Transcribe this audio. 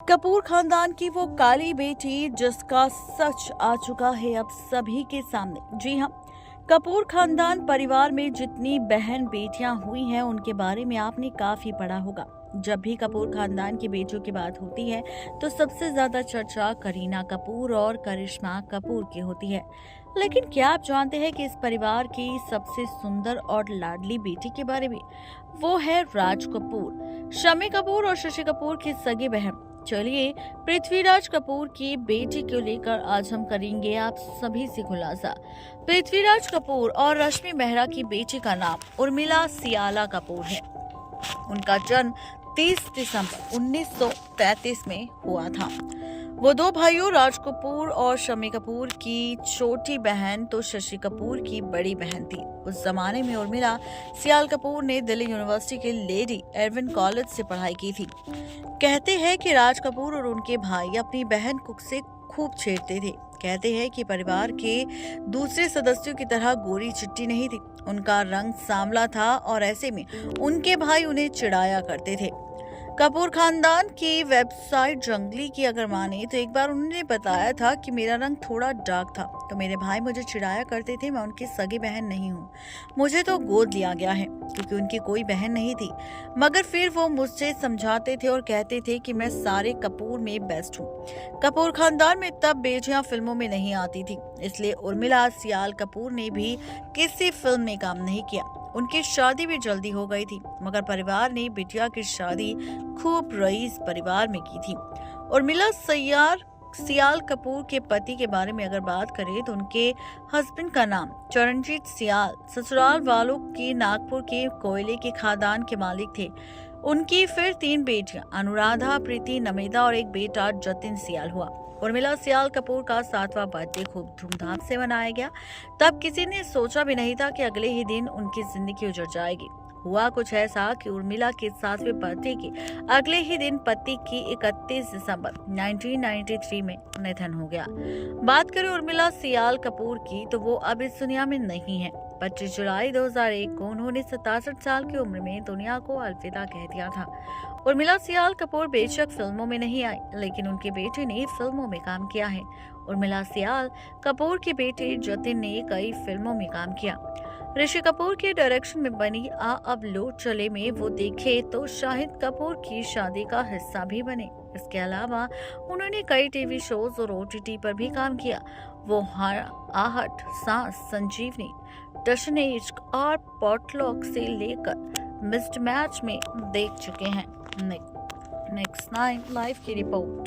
कपूर खानदान की वो काली बेटी जिसका सच आ चुका है अब सभी के सामने। जी हाँ, कपूर खानदान परिवार में जितनी बहन बेटियां हुई हैं उनके बारे में आपने काफी पढ़ा होगा। जब भी कपूर खानदान की बेटियों की बात होती है तो सबसे ज्यादा चर्चा करीना कपूर और करिश्मा कपूर की होती है। लेकिन क्या आप जानते हैं कि इस परिवार की सबसे सुंदर और लाडली बेटी के बारे में? वो है राज कपूर, शम्मी कपूर और शशि कपूर की सगी बहन। चलिए, पृथ्वीराज कपूर की बेटी को लेकर आज हम करेंगे आप सभी से खुलासा। पृथ्वीराज कपूर और रश्मि मेहरा की बेटी का नाम उर्मिला सियाला कपूर है। उनका जन्म 30 दिसंबर 1933 में हुआ था। वो दो भाइयों राज कपूर और शम्मी कपूर की छोटी बहन तो शशि कपूर की बड़ी बहन थी। उस जमाने में उर्मिला सियाल कपूर ने दिल्ली यूनिवर्सिटी के लेडी एरविन कॉलेज से पढ़ाई की थी। कहते हैं कि राज कपूर और उनके भाई अपनी बहन को से खूब छेड़ते थे। कहते हैं कि परिवार के दूसरे सदस्यों की तरह गोरी चिट्टी नहीं थी, उनका रंग सांवला था और ऐसे में उनके भाई उन्हें चिढ़ाया करते थे। कपूर खानदान की वेबसाइट जंगली की अगर माने तो एक बार उन्होंने बताया था कि मेरा रंग थोड़ा डार्क था तो मेरे भाई मुझे चिढ़ाया करते थे, मैं उनकी सगी बहन नहीं हूँ, मुझे तो गोद लिया गया है, क्योंकि उनकी कोई बहन नहीं थी। मगर फिर वो मुझसे समझाते थे और कहते थे कि मैं सारे कपूर में बेस्ट हूँ। कपूर खानदान में तब बेटियां फिल्मों में नहीं आती थी, इसलिए उर्मिला सियाल कपूर ने भी किसी फिल्म में काम नहीं किया। उनकी शादी भी जल्दी हो गई थी, मगर परिवार ने बिटिया की शादी खूब रईस परिवार में की थी। उर्मिला सियाल कपूर के पति के बारे में अगर बात करें तो उनके हस्बैंड का नाम चरणजीत सियाल ससुराल वालों के नागपुर के कोयले के खादान के मालिक थे। उनकी फिर 3 बेटियां अनुराधा, प्रीति, नमिता और एक बेटा जतिन सियाल हुआ। उर्मिला सियाल कपूर का 7वां बर्थडे खूब धूमधाम से मनाया गया। तब किसी ने सोचा भी नहीं था कि अगले ही दिन उनकी जिंदगी उजड़ जाएगी। हुआ कुछ ऐसा कि उर्मिला के 7वें बर्थडे के अगले ही दिन पति की 31 दिसंबर 1993 में निधन हो गया। बात करें उर्मिला सियाल कपूर की तो वो अब इस दुनिया में नहीं है। 25 जुलाई 2001 को उन्होंने 67 साल की उम्र में दुनिया को अलविदा कह दिया था। उर्मिला सियाल कपूर बेशक फिल्मों में नहीं आई, लेकिन उनके बेटे ने फिल्मों में काम किया है। उर्मिला सियाल कपूर के बेटे जतिन ने कई फिल्मों में काम किया। ऋषि कपूर के डायरेक्शन में बनी आ अब लो चले में वो देखे तो शाहिद कपूर की शादी का हिस्सा भी बने। इसके अलावा उन्होंने कई टीवी शोज और OTT पर भी काम किया। वो आहट, सांस, संजीवनी, टशन इश्क और पॉटलॉक से लेकर मिस्ड मैच में देख चुके हैं। नेक्स्ट 9 लाइव की रिपोर्ट।